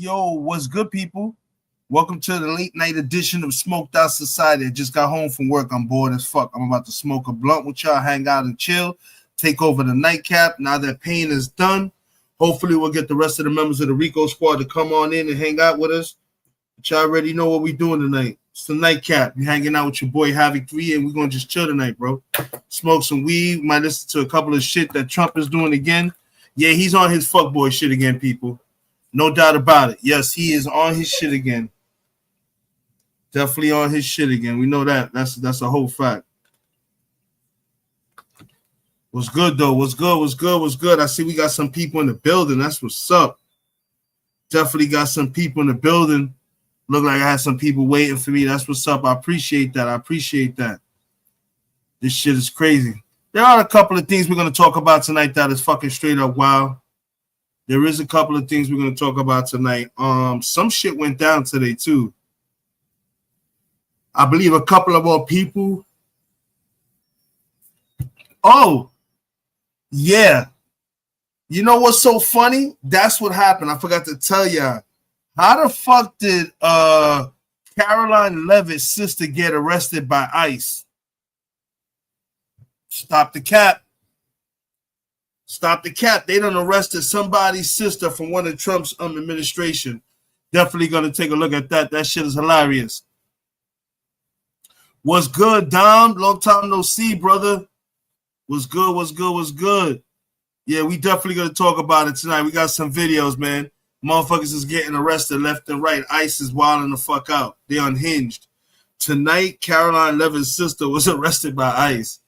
Yo, what's good, people? Welcome to the late night edition of Smoked Out Society. I just got home from work. I'm bored as fuck. I'm about to smoke a blunt with y'all, hang out and chill, take over the nightcap. Now that pain is done, hopefully we'll get the rest of the members of the Rico squad to come on in and hang out with us. But y'all already know what we doing tonight. It's the nightcap. You're hanging out with your boy Havoc 3, and we're going to just chill tonight, bro. Smoke some weed. Might listen to a couple of shit that Trump is doing again. Yeah, he's on his fuckboy shit again, people. No doubt about it. Yes, he is on his shit again. Definitely on his shit again. We know that. That's a whole fact. What's good, though? What's good? What's good? What's good? I see we got some people in the building. That's what's up. Definitely got some people in the building. Look like I had some people waiting for me. That's what's up. I appreciate that. I appreciate that. This shit is crazy. There are a couple of things we're going to talk about tonight that is fucking straight up wild. There is a couple of things we're going to talk about tonight. Some shit went down today, too. I believe a couple of our people. Oh, yeah. You know what's so funny? That's what happened. I forgot to tell y'all. How the fuck did Caroline Levitt's sister get arrested by ICE? Stop the cap. Stop the cap. They done arrested somebody's sister from one of Trump's administration. Definitely going to take a look at that. That shit is hilarious. What's good, Dom? Long time no see, brother. What's good? What's good? What's good? Yeah, we definitely going to talk about it tonight. We got some videos, man. Motherfuckers is getting arrested left and right. ICE is wilding the fuck out. They unhinged. Tonight, Caroline Levitt's sister was arrested by ICE.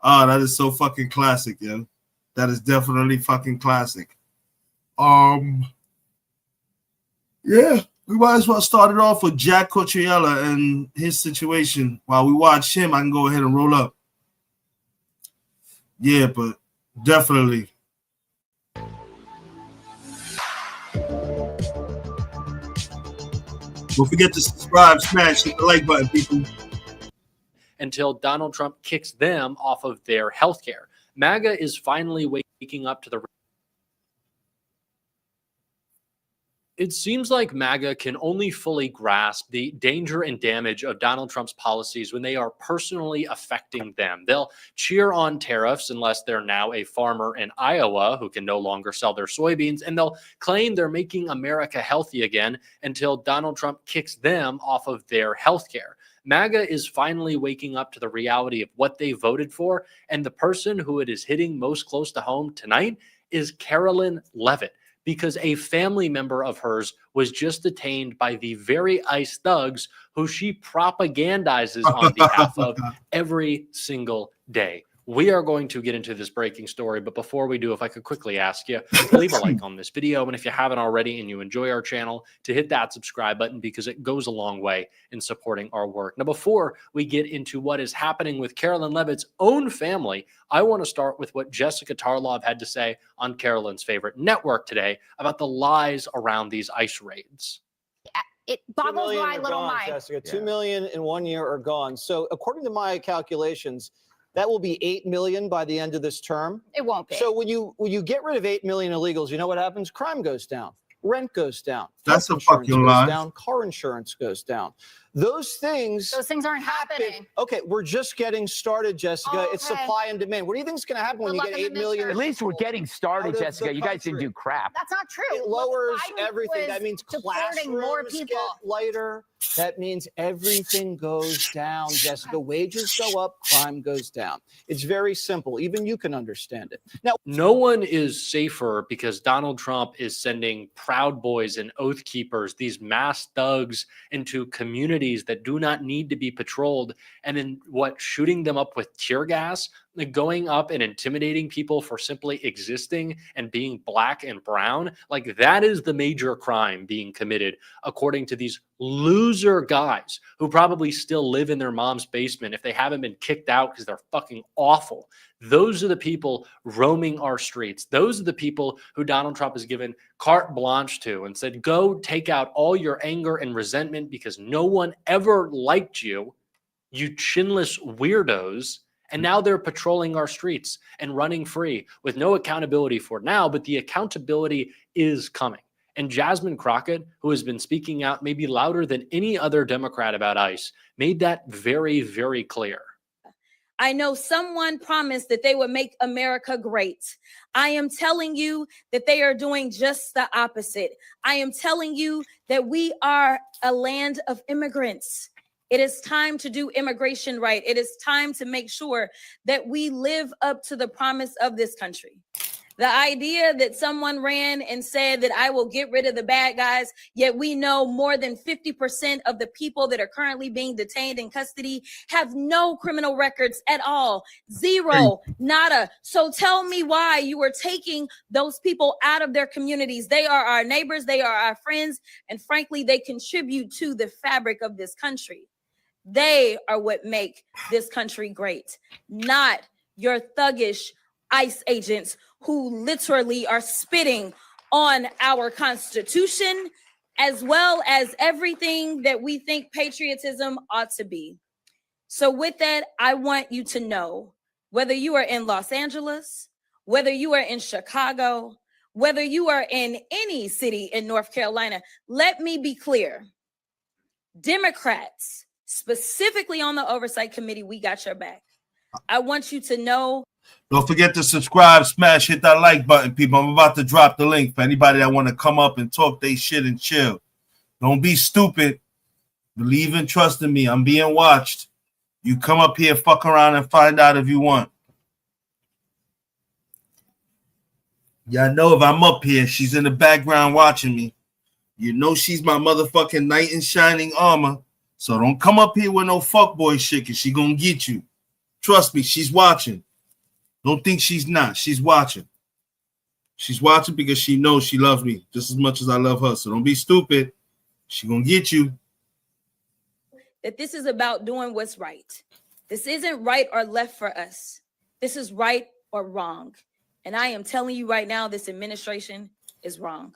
Oh, that is so fucking classic, yo. That is definitely fucking classic. Yeah, we might as well start it off with Jack Cotriella and his situation. While we watch him, I can go ahead and roll up. Yeah, but definitely. Don't forget to subscribe, smash, hit the like button, people. Until Donald Trump kicks them off of their health care. MAGA is finally waking up to the... It seems like MAGA can only fully grasp the danger and damage of Donald Trump's policies when they are personally affecting them. They'll cheer on tariffs unless they're now a farmer in Iowa who can no longer sell their soybeans, and they'll claim they're making America healthy again until Donald Trump kicks them off of their health care. MAGA is finally waking up to the reality of what they voted for, and the person who it is hitting most close to home tonight is Caroline Levitt, because a family member of hers was just detained by the very ICE thugs who she propagandizes on behalf of every single day. We are going to get into this breaking story, but before we do, if I could quickly ask you to leave a like on this video, and if you haven't already and you enjoy our channel, to hit that subscribe button because it goes a long way in supporting our work. Now, before we get into what is happening with Caroline Levitt's own family, I want to start with what Jessica Tarlov had to say on Caroline's favorite network today about the lies around these ICE raids. It boggles my little mind. Jessica, 2 million in 1 year are gone. So according to my calculations, that will be 8 million by the end of this term. It won't be. So when you get rid of 8 million illegals, you know what happens? Crime goes down. Rent goes down. That's a Insurance fucking goes lie. down. Car insurance goes down. Those things aren't happening. Okay, we're just getting started, Jessica. Oh, It's okay. supply and demand. What do you think is going to happen when you get 8 million? At least we're getting started, Jessica. You guys didn't do crap. That's not true. It lowers Biden everything. was That means deporting more classrooms people. get lighter. That means everything goes down, Jessica. Wages go up, crime goes down. It's very simple. Even you can understand it. Now, no one is safer because Donald Trump is sending Proud Boys and Oath Keepers, these mass thugs, into communities that do not need to be patrolled, and then shooting them up with tear gas, going up and intimidating people for simply existing and being black and brown. Like, that is the major crime being committed, according to these loser guys who probably still live in their mom's basement if they haven't been kicked out because they're fucking awful. Those are the people roaming our streets. Those are the people who Donald Trump has given carte blanche to and said, go take out all your anger and resentment because no one ever liked you, you chinless weirdos. And now they're patrolling our streets and running free with no accountability for it now, but the accountability is coming. And Jasmine Crockett, who has been speaking out maybe louder than any other Democrat about ICE, made that very, very clear. I know someone promised that they would make America great. I am telling you that they are doing just the opposite. I am telling you that we are a land of immigrants. It is time to do immigration right. It is time to make sure that we live up to the promise of this country. The idea that someone ran and said that I will get rid of the bad guys, yet we know more than 50% of the people that are currently being detained in custody have no criminal records at all. Zero, nada. So tell me why you are taking those people out of their communities. They are our neighbors, they are our friends, and frankly, they contribute to the fabric of this country. They are what make this country great, not your thuggish ICE agents who literally are spitting on our Constitution, as well as everything that we think patriotism ought to be. So with that, I want you to know, whether you are in Los Angeles, whether you are in Chicago, whether you are in any city in North Carolina, let me be clear. Democrats, specifically on the Oversight Committee, we got your back. I want you to know. Don't forget to subscribe, smash, hit that like button, people. I'm about to drop the link for anybody that want to come up and talk they shit and chill. Don't be stupid. Believe and trust in me. I'm being watched. You come up here, fuck around, and find out if you want. Y'all know if I'm up here, she's in the background watching me. You know she's my motherfucking knight in shining armor. So don't come up here with no fuckboy shit, because she gonna get you. Trust me, she's watching. Don't think she's not. She's watching. She's watching because she knows she loves me just as much as I love her. So don't be stupid. She gonna get you. That this is about doing what's right. This isn't right or left for us. This is right or wrong. And I am telling you right now, this administration is wrong.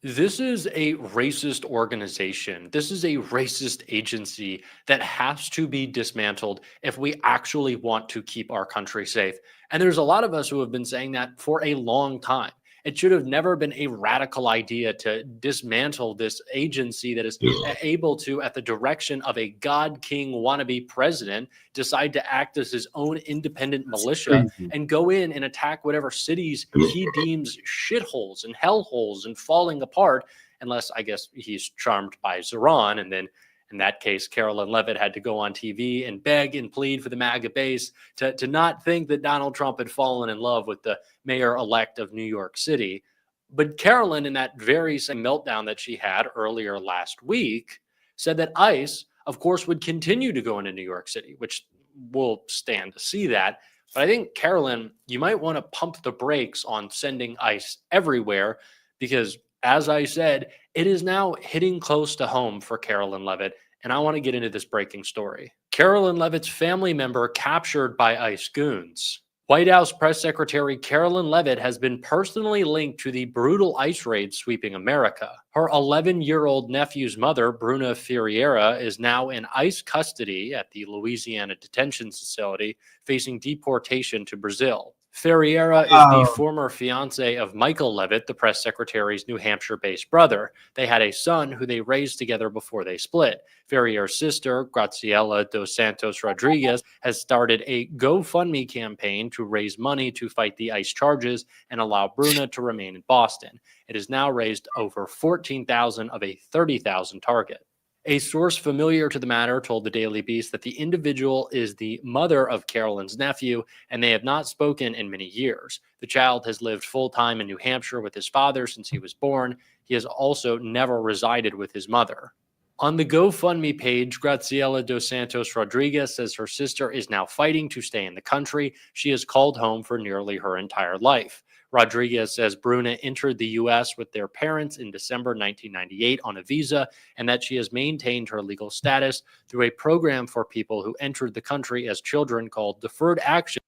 This is a racist organization. This is a racist agency that has to be dismantled if we actually want to keep our country safe. And there's a lot of us who have been saying that for a long time. It should have never been a radical idea to dismantle this agency that is able to, at the direction of a God King wannabe president, decide to act as his own independent militia and go in and attack whatever cities he deems shitholes and hellholes and falling apart, unless I guess he's charmed by Zeron. And then in that case, Carolyn Levitt had to go on TV and beg and plead for the MAGA base to not think that Donald Trump had fallen in love with the mayor-elect of New York City. But Carolyn, in that very same meltdown that she had earlier last week, said that ICE, of course, would continue to go into New York City, which we'll stand to see that. But I think, Carolyn, you might want to pump the brakes on sending ICE everywhere because, as I said, it is now hitting close to home for Carolyn Levitt, and I want to get into this breaking story. Carolyn Levitt's family member captured by ICE goons. White House Press Secretary Carolyn Levitt has been personally linked to the brutal ICE raid sweeping America. Her 11-year-old nephew's mother, Bruna Ferreira, is now in ICE custody at the Louisiana detention facility, facing deportation to Brazil. Ferreira is the former fiance of Michael Levitt, the press secretary's New Hampshire-based brother. They had a son who they raised together before they split. Ferreira's sister, Graciela dos Santos Rodriguez, has started a GoFundMe campaign to raise money to fight the ICE charges and allow Bruna to remain in Boston. It has now raised over $14,000 of a $30,000 target. A source familiar to the matter told the Daily Beast that the individual is the mother of Carolyn's nephew, and they have not spoken in many years. The child has lived full-time in New Hampshire with his father since he was born. He has also never resided with his mother. On the GoFundMe page, Graciela dos Santos Rodriguez says her sister is now fighting to stay in the country. She is called home for nearly her entire life. Rodriguez says Bruna entered the U.S. with their parents in December 1998 on a visa, and that she has maintained her legal status through a program for people who entered the country as children called Deferred Action.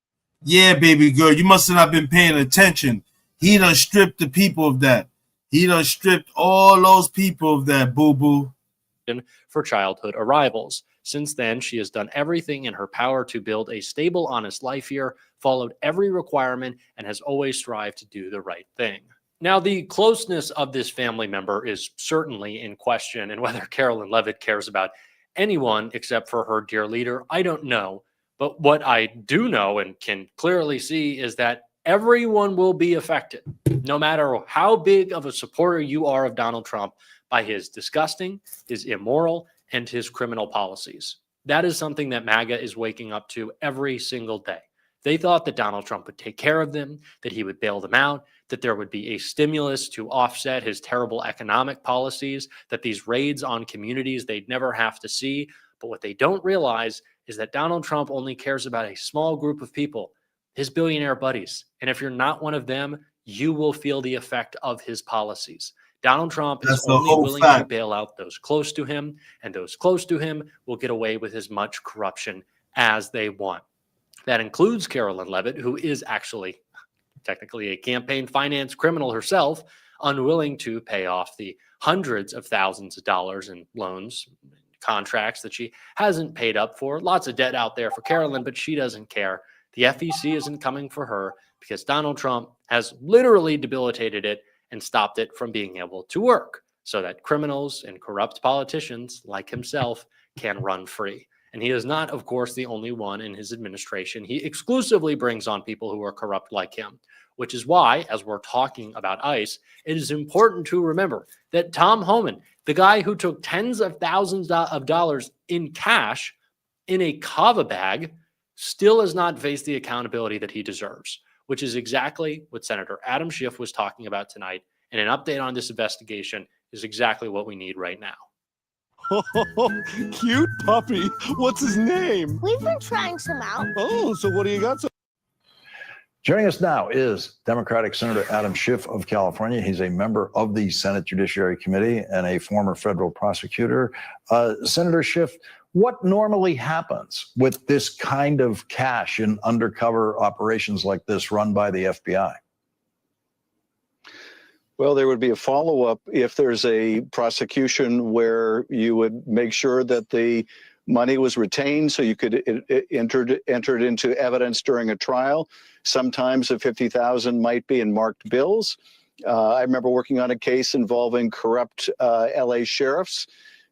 Yeah, baby girl, you must have not been paying attention. He done stripped the people of that. He done stripped all those people of that, boo-boo. For childhood arrivals. Since then, she has done everything in her power to build a stable, honest life here, followed every requirement, and has always strived to do the right thing. Now, the closeness of this family member is certainly in question, and whether Carolyn Levitt cares about anyone except for her dear leader, I don't know. But what I do know and can clearly see is that everyone will be affected, no matter how big of a supporter you are of Donald Trump, by his disgusting, his immoral, and his criminal policies. That is something that MAGA is waking up to every single day. They thought that Donald Trump would take care of them, that he would bail them out, that there would be a stimulus to offset his terrible economic policies, that these raids on communities they'd never have to see. But what they don't realize is that Donald Trump only cares about a small group of people, his billionaire buddies. And if you're not one of them, you will feel the effect of his policies. Donald Trump is only willing to bail out those close to him, and those close to him will get away with as much corruption as they want. That includes Carolyn Levitt, who is actually technically a campaign finance criminal herself, unwilling to pay off the hundreds of thousands of dollars in loans, contracts that she hasn't paid up for. Lots of debt out there for Carolyn, but she doesn't care. The FEC isn't coming for her because Donald Trump has literally debilitated it and stopped it from being able to work so that criminals and corrupt politicians like himself can run free. And he is not, of course, the only one in his administration. He exclusively brings on people who are corrupt like him, which is why, as we're talking about ICE, it is important to remember that Tom Homan, the guy who took tens of thousands of dollars in cash in a kava bag, still has not faced the accountability that he deserves, which is exactly what Senator Adam Schiff was talking about tonight. And an update on this investigation is exactly what we need right now. Cute puppy. What's his name? We've been trying some out. Oh, so what do you got? Joining us now is Democratic Senator Adam Schiff of California. He's a member of the Senate Judiciary Committee and a former federal prosecutor. Senator Schiff, what normally happens with this kind of cash in undercover operations like this run by the FBI? Well, there would be a follow-up if there's a prosecution where you would make sure that the money was retained so you could enter it into evidence during a trial. Sometimes the $50,000 might be in marked bills. I remember working on a case involving corrupt LA sheriffs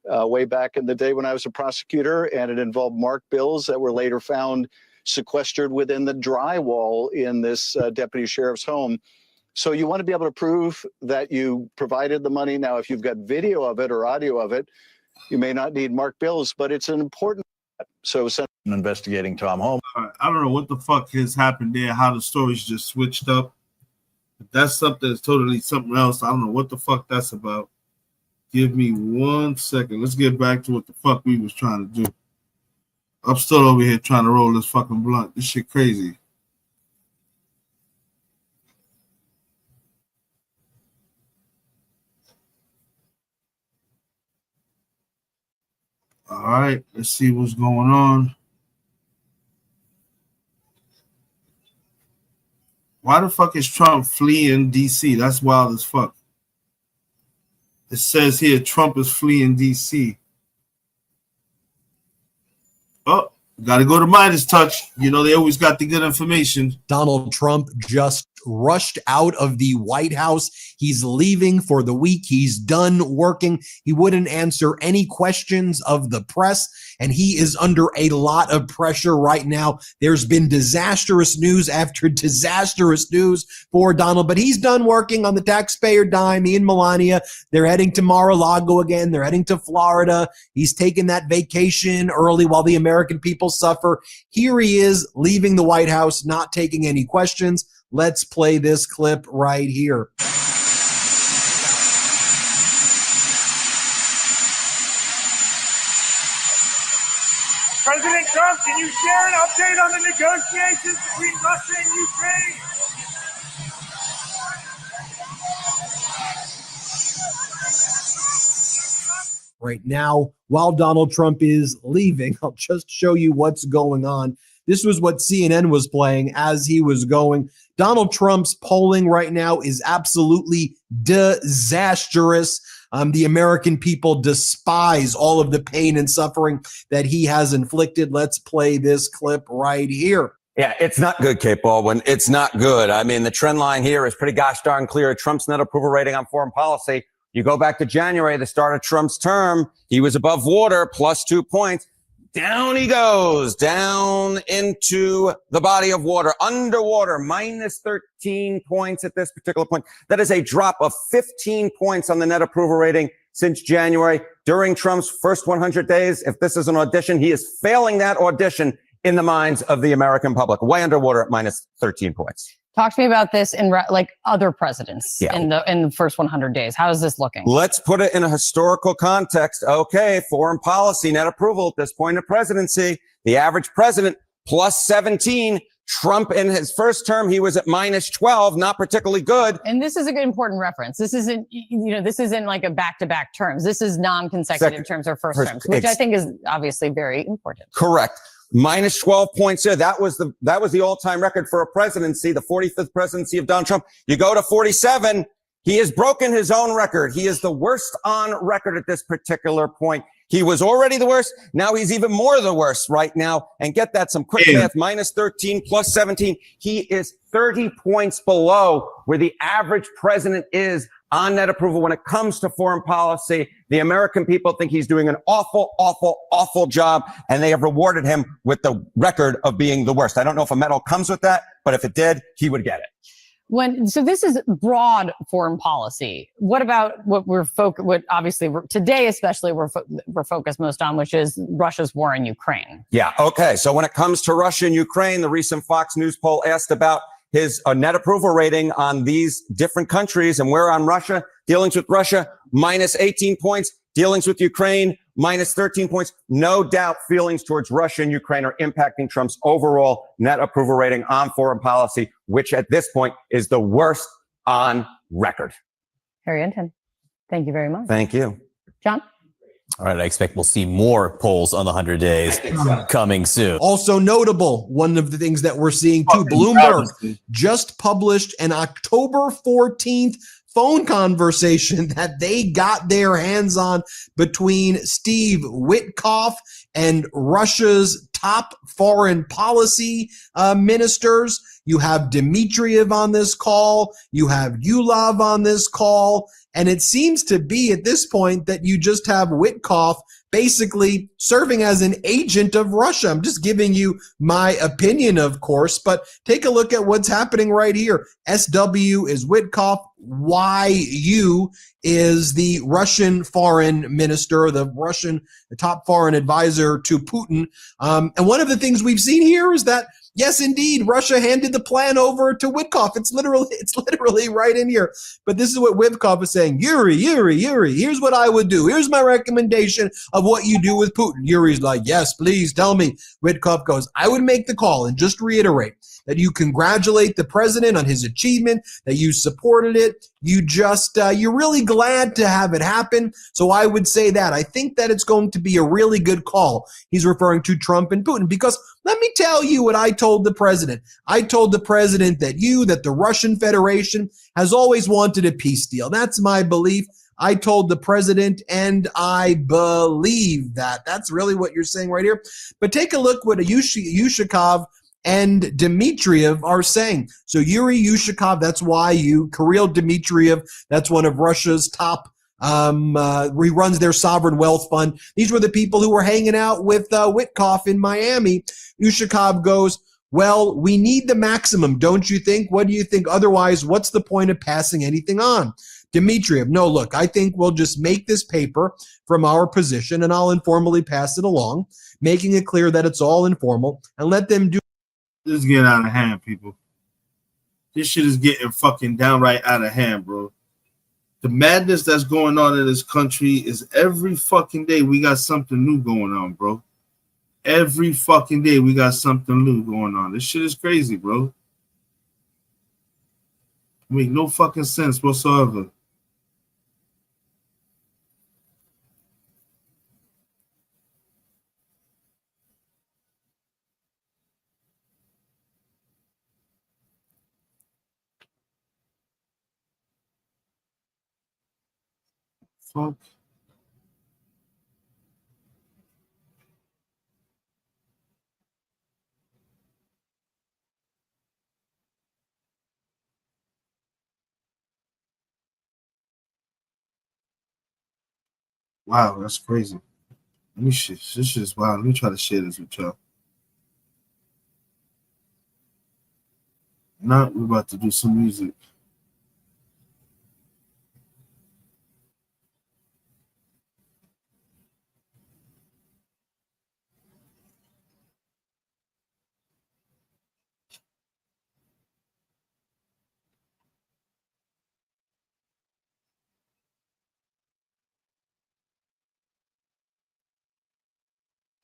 way back in the day when I was a prosecutor, and it involved marked bills that were later found sequestered within the drywall in this deputy sheriff's home. So you want to be able to prove that you provided the money. Now, if you've got video of it or audio of it, you may not need marked bills, but it's an important. So investigating Tom Homan. I don't know what the fuck has happened there, how the stories just switched up. If that's something that's totally something else. I don't know what the fuck that's about. Give me 1 second. Let's get back to what the fuck we was trying to do. I'm still over here trying to roll this fucking blunt. This shit crazy. All right, let's see what's going on. Why the fuck is Trump fleeing D.C.? That's wild as fuck. It says here Trump is fleeing D.C. Oh, got to go to Midas Touch. You know, they always got the good information. Donald Trump just rushed out of the White House. He's leaving for the week. He's done working. He wouldn't answer any questions of the press, and he is under a lot of pressure right now. There's been disastrous news after disastrous news for Donald, but he's done working on the taxpayer dime. He and Melania, they're heading to Mar-a-Lago again. They're heading to Florida. He's taking that vacation early while the American people suffer. Here he is leaving the White House, not taking any questions. Let's play this clip right here. President Trump, can you share an update on the negotiations between Russia and Ukraine? Right now, while Donald Trump is leaving, I'll just show you what's going on. This was what CNN was playing as he was going. Donald Trump's polling right now is absolutely disastrous. The American people despise all of the pain and suffering that he has inflicted. Let's play this clip right here. Yeah, it's not good, Kate Baldwin. It's not good. I mean, the trend line here is pretty gosh darn clear. Trump's net approval rating on foreign policy. You go back to January, the start of Trump's term, he was above water, plus 2 points. Down he goes, down into the body of water, underwater, minus 13 points at this particular point. That is a drop of 15 points on the net approval rating since January. During Trump's first 100 days, if this is an audition, he is failing that audition in the minds of the American public. Way underwater at minus 13 points. Talk to me about this in like other presidents in the first 100 days. How is this looking? Let's put it in a historical context. Okay, foreign policy net approval at this point of presidency. The average president plus 17. Trump in his first term, he was at minus 12, not particularly good. And this is a good important reference. This isn't, this isn't like a back-to-back terms. This is non-consecutive terms or first terms, which I think is obviously very important. Correct. Minus 12 points there. That was the all-time record for a presidency, the 45th presidency of Donald Trump. You go to 47. He has broken his own record. He is the worst on record at this particular point. He was already the worst. Now he's even more the worst right now. And get that, some quick math, minus 13 plus 17. He is 30 points below where the average president is on net approval when it comes to foreign policy. The American people think he's doing an awful, awful, awful job, and they have rewarded him with the record of being the worst. I don't know if a medal comes with that, but if it did, he would get it. So this is broad foreign policy. What about what obviously today, especially we're focused most on, which is Russia's war in Ukraine. Yeah. Okay. So when it comes to Russia and Ukraine, the recent Fox News poll asked about his net approval rating on these different countries, and we're on Russia. Dealings with Russia, minus 18 points. Dealings with Ukraine, minus 13 points. No doubt feelings towards Russia and Ukraine are impacting Trump's overall net approval rating on foreign policy, which at this point is the worst on record. Harry Enten, thank you very much. Thank you. John? All right, I expect we'll see more polls on the 100 days coming soon. Also notable, one of the things that we're seeing too, Bloomberg just published an October 14th phone conversation that they got their hands on between Steve Witkoff and Russia's top foreign policy ministers. You have Dmitriev on this call. You have Yulov on this call. And it seems to be at this point that you just have Witkoff basically serving as an agent of Russia. I'm just giving you my opinion, of course, but take a look at what's happening right here. SW is Witkoff. YU is the Russian foreign minister, the top foreign advisor to Putin. And one of the things we've seen here is that, yes, indeed, Russia handed the plan over to Witkoff. It's literally right in here. But this is what Witkoff is saying. Yuri, here's what I would do. Here's my recommendation of what you do with Putin. Yuri's like, yes, please tell me. Witkoff goes, I would make the call and just reiterate that you congratulate the president on his achievement, that you supported it. You're really glad to have it happen. So I would say that. I think that it's going to be a really good call. He's referring to Trump and Putin because let me tell you what I told the president. I told the president that the Russian Federation has always wanted a peace deal. That's my belief. I told the president, and I believe that. That's really what you're saying right here. But take a look what Yushakov and Dmitriev are saying. So Yuri Yushakov, that's YU. Kirill Dmitriev, that's one of Russia's top, he runs their sovereign wealth fund. These were the people who were hanging out with Witkoff in Miami. Yushakov goes, well, we need the maximum, don't you think? What do you think? Otherwise, what's the point of passing anything on? Dmitriev, no, look, I think we'll just make this paper from our position and I'll informally pass it along, making it clear that it's all informal and let them do. This is getting out of hand, people. This shit is getting fucking downright out of hand, bro. The madness that's going on in this country is every fucking day we got something new going on, bro. Every fucking day we got something new going on. This shit is crazy, bro. Make no fucking sense whatsoever. Fuck. Wow, that's crazy. Let me share. This shit is wild. Let me try to share this with y'all. Now we're about to do some music.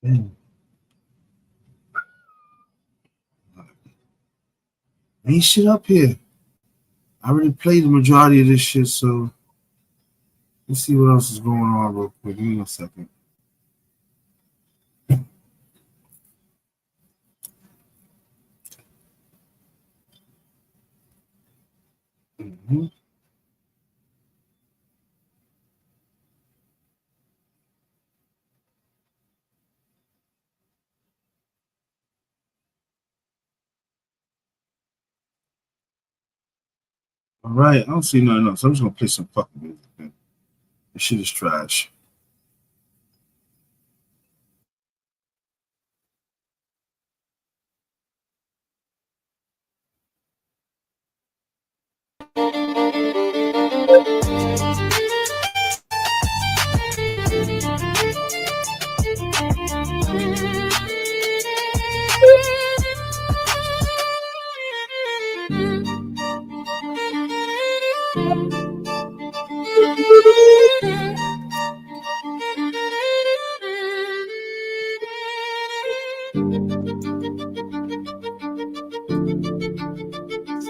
Damn. Ain't shit up here. I already played the majority of this shit, so let's see what else is going on real quick. Give me a second. Mm-hmm. All right, I don't see nothing else. I'm just gonna play some fucking music. Man. This shit is trash.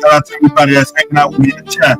Shout out to everybody that's hanging out with me in the chat.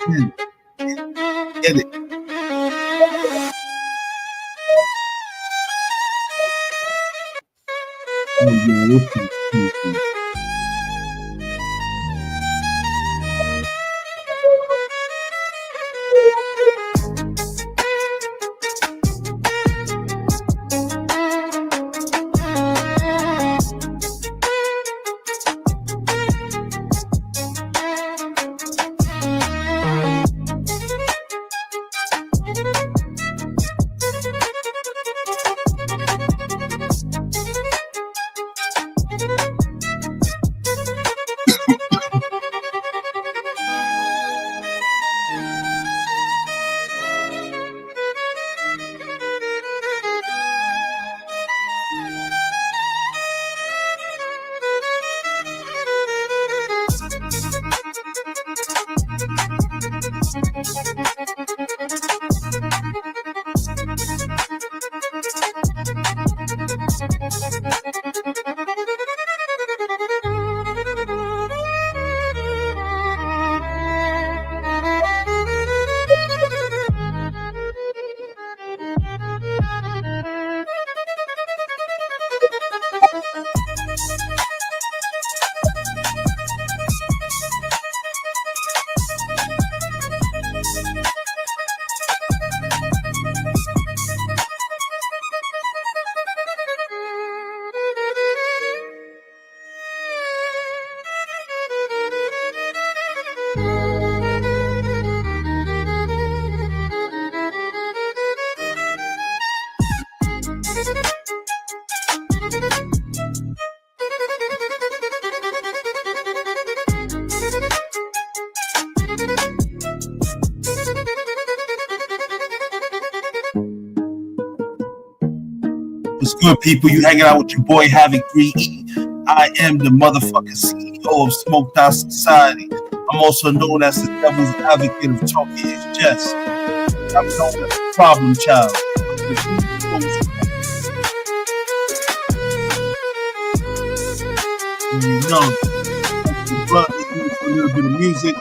Get it. Oh, yeah, this is crazy. What's good, people? You hanging out with your boy Havoc 3E. I am the motherfucking CEO of Smoked Out Society. I'm also known as the devil's advocate of talking his chest. I'm known as the problem child. You know, but a little bit of music.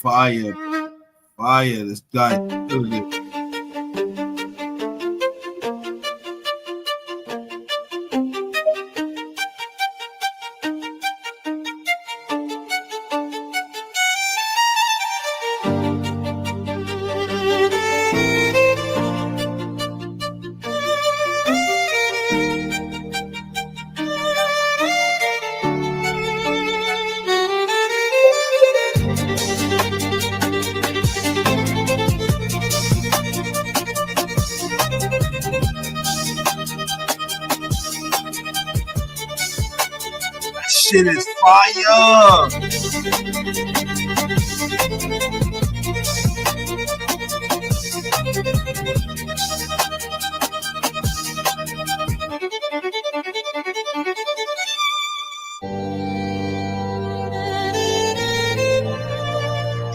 Fire. Fire. This guy killed it. Shit is fire.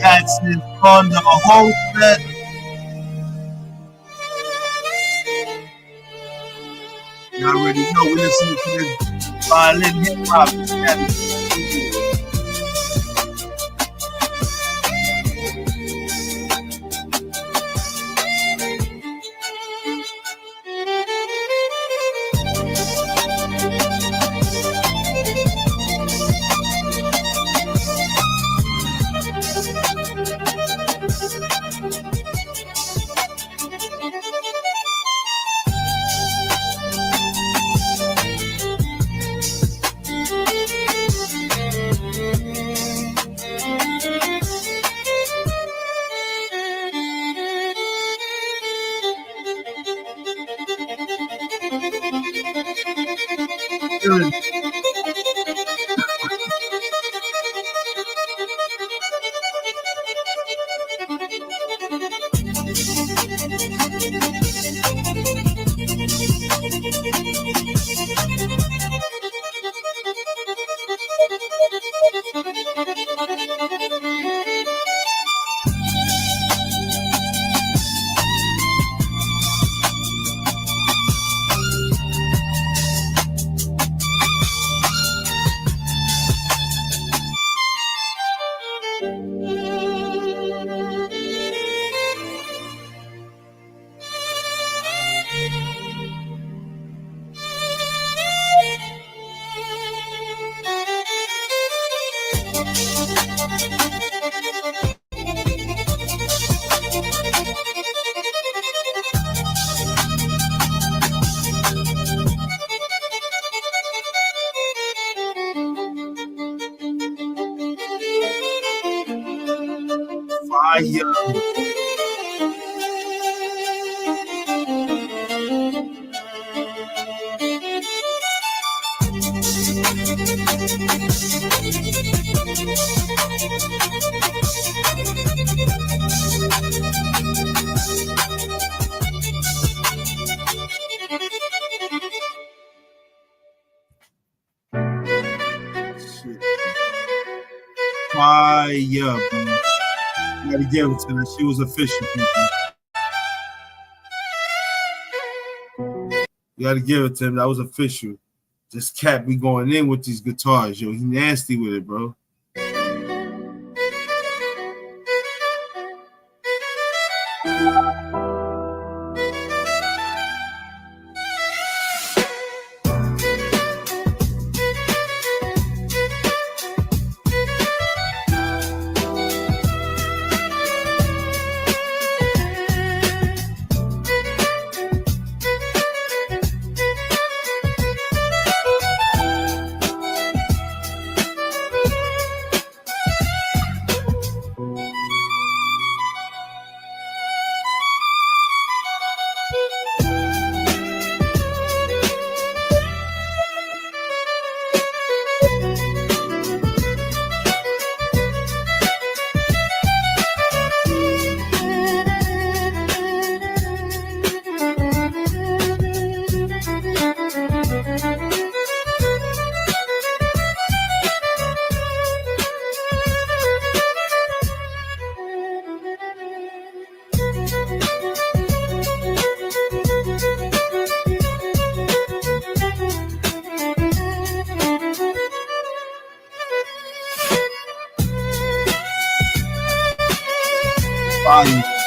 Cats is on the whole set. You already know we listening to this violin hip hop. Fire, bro. You gotta give it to her. She was official, people. You gotta give it to him. That was official. This cat be going in with these guitars, yo. He nasty with it, bro. Fire.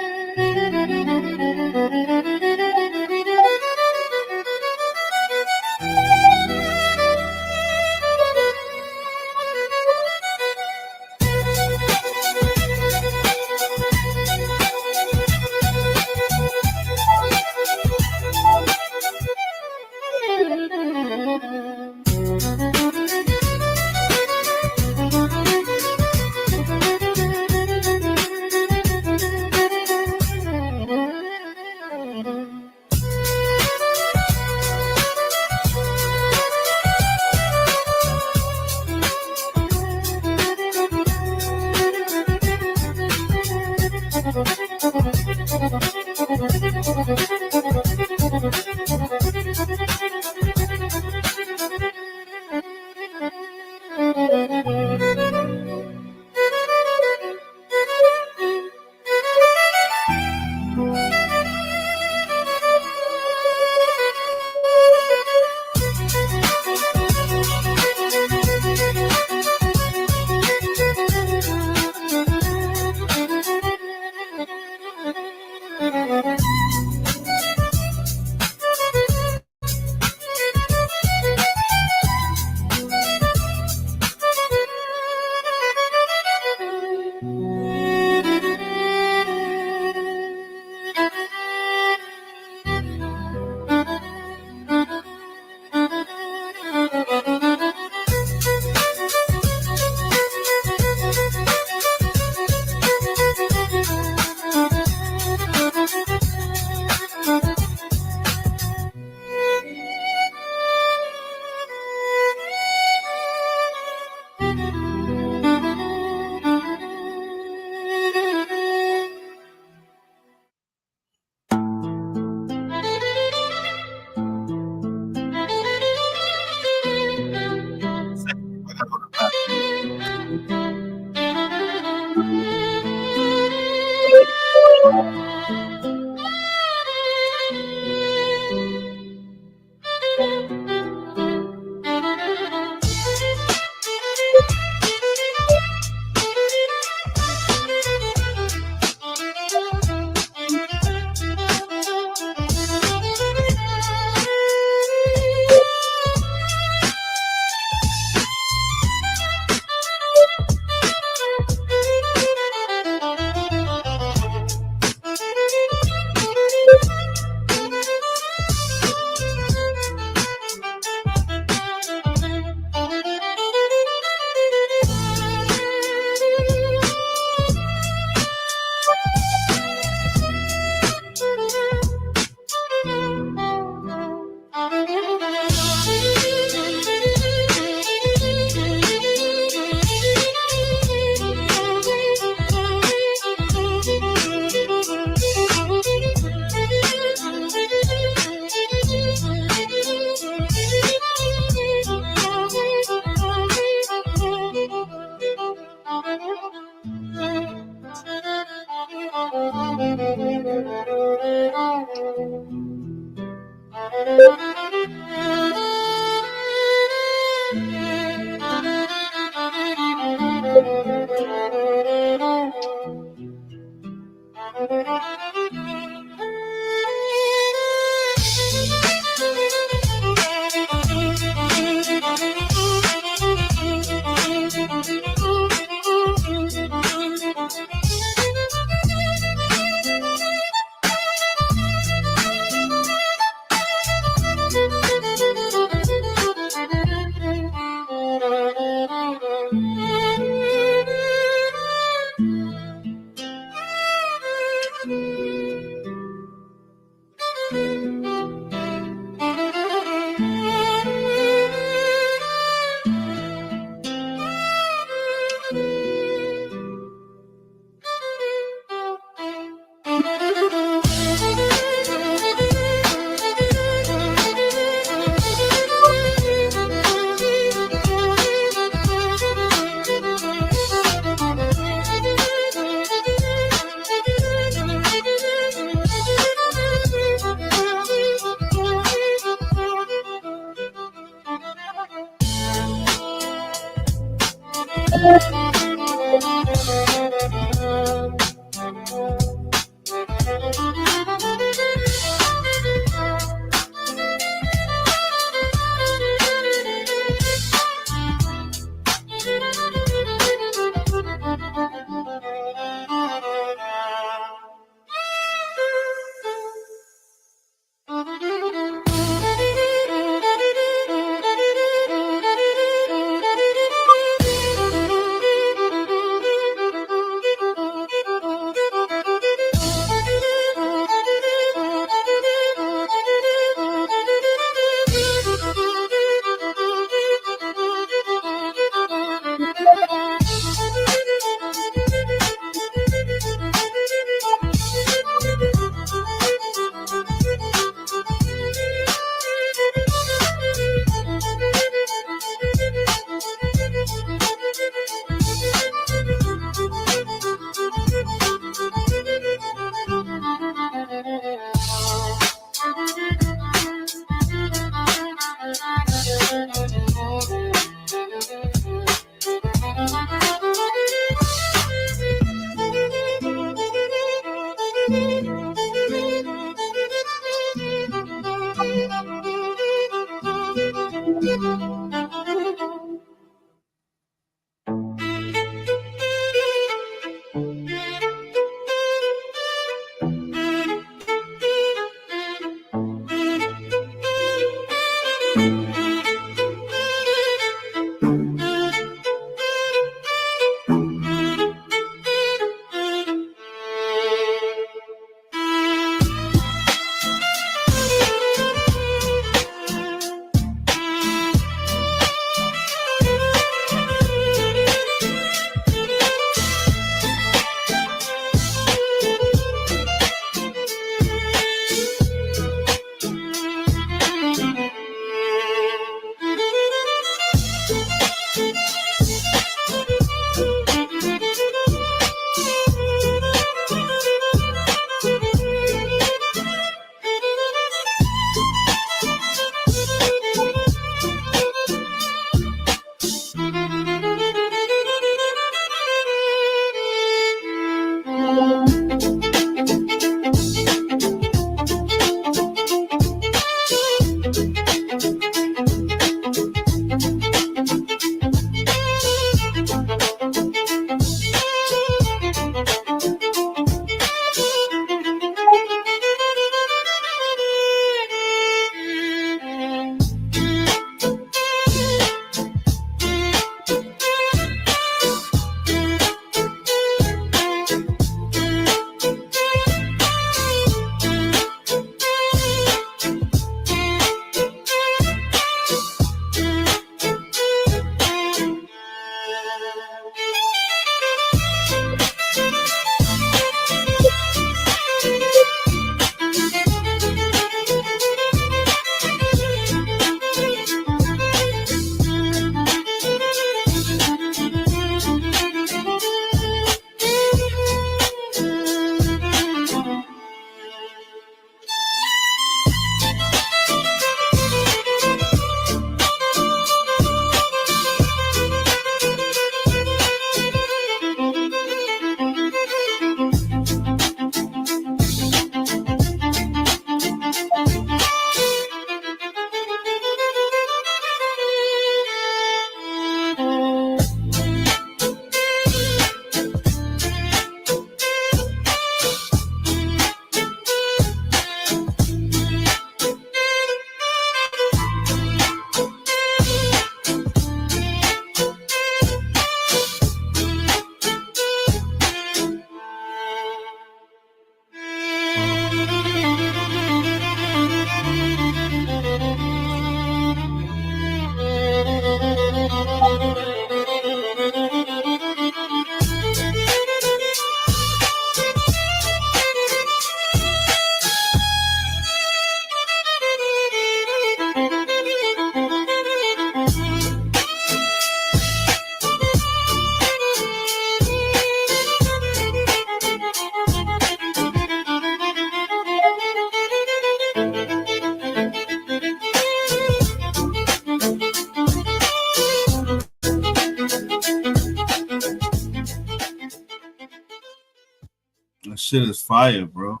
That shit is fire, bro.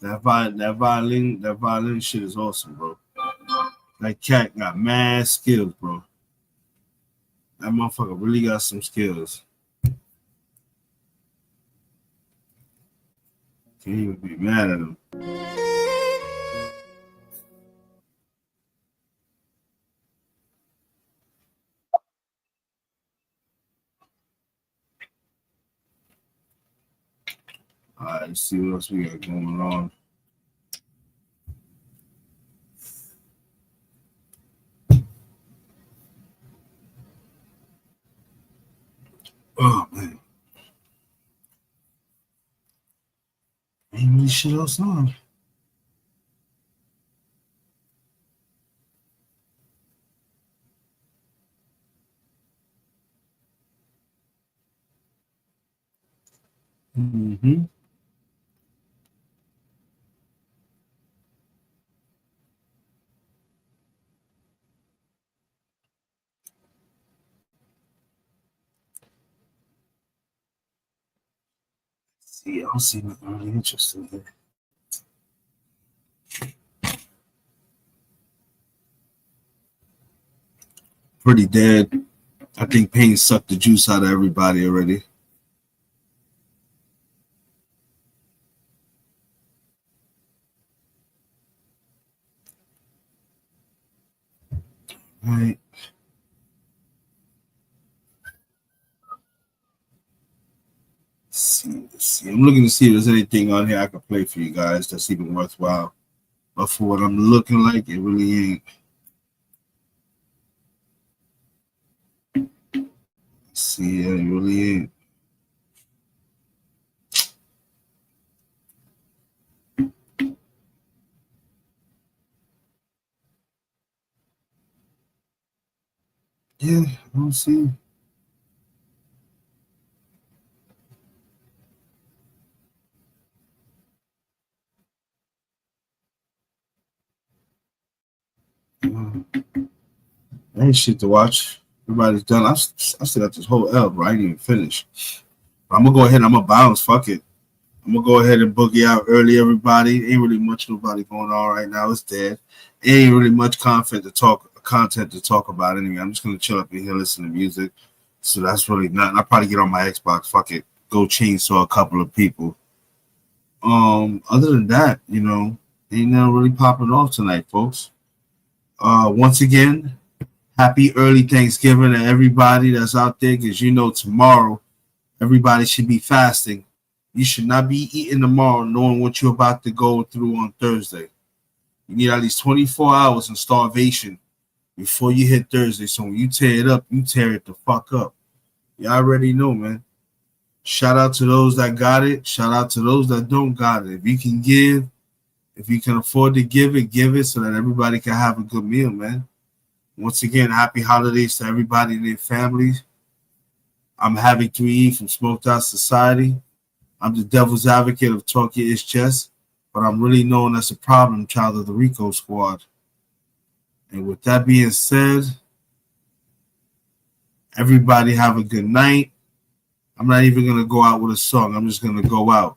That violin shit is awesome, bro. That cat got mad skills, bro. That motherfucker really got some skills. Can't even be mad at him. All right, let's see what else we got going on. Oh, man. Ain't really shit else on. Mm-hmm. See, I don't see nothing really interesting here. Pretty dead. I think pain sucked the juice out of everybody already. All right. Let's see. I'm looking to see if there's anything on here I can play for you guys that's even worthwhile. But for what I'm looking like, it really ain't. Let's see, it really ain't. Yeah, I don't see. Ain't shit to watch. Everybody's done. I still got this whole L, bro. I ain't even finished. I'm gonna go ahead and I'm gonna bounce. Fuck it. I'm gonna go ahead and boogie out early, everybody. Ain't really much nobody going on right now. It's dead. Ain't really much content to talk about anyway. I'm just gonna chill up in here, listen to music. So that's really nothing. I'll probably get on my Xbox. Fuck it. Go chainsaw a couple of people. Other than that, you know, ain't nothing really popping off tonight, folks. Once again, happy early Thanksgiving to everybody that's out there, because you know tomorrow everybody should be fasting. You should not be eating tomorrow knowing what you're about to go through on Thursday. You need at least 24 hours in starvation before you hit Thursday. So when you tear it up, you tear it the fuck up. You already know, man. Shout out to those that got it. Shout out to those that don't got it. If you can give, if you can afford to give it so that everybody can have a good meal, man. Once again, happy holidays to everybody and their families. I'm Havoc 3E from Smoked Out Society. I'm the devil's advocate of Talk Your Ish Chess, but I'm really known as a problem child of the Rico Squad. And with that being said, everybody have a good night. I'm not even going to go out with a song. I'm just going to go out.